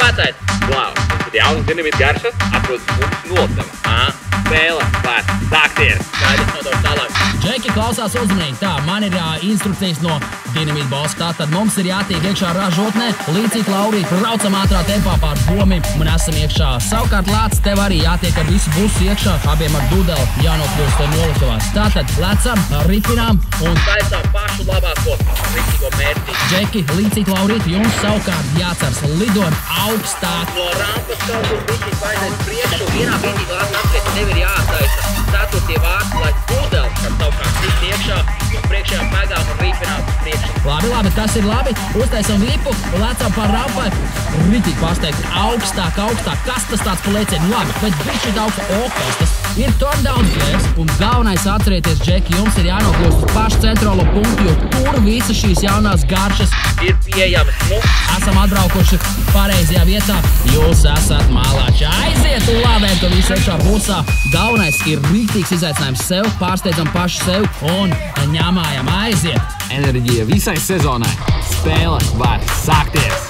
Mācēt! Wow, kad jaunas dinamīta garšas atrodas mums nolabdama. Spēle var sākties! Gaidīt nodošu tālāk. Džeki, klausās uzmanīgi. Tā, man ir instrukcijas no Dinamīta bossa. Tātad mums ir jātiek iekšā ražotnē, līdzīgi Laurīt, braucam ātrā tempā pār domiem un esam iekšā. Savukārt Lācis tev arī jātiek ar visu busu iekšā, abiem ar dudeli jānokļūst noliktavās. Tātad lecam, ripinām un taisām pašu labāko rītīgo mērķi. Džeki, līdzīgi Laurīt, jums savukārt jāceras lidojam augstāk. No rampas kaut kur bišķīt vajadzēs priekšu, vienā brīdī Lācis apskriet, tev ir jātaisa ceturtie vārti, lai dudeli, kad savukārt tikt iekšā, priekšējām pēdām un rīpinām priekšu. Labi, tas ir labi. Uztaisam vipu, lecam par rampai. Ritīgi pasteigt, augstāk. Kas tas tāds pa lēcienu? Labi, bet bišķīt augstāk. Okas, tas ir turn-down players. Un galvenais atcerieties, Džeki, jums ir jānokļūst uz pašu centrālo punktu, jo tur visas šīs jaunās garšas ir pieejamas. Nu, esam atbraukuši pareizajā vietā. Jūs esat mālāči. Aiziet un lādējam to visu iekšā busā. Galvenais ir rītīgs izaicinājums sev, pārsteidzam pašu sev un ņemājam aiziet. Enerģija visai sezonai. Spēle var sākties!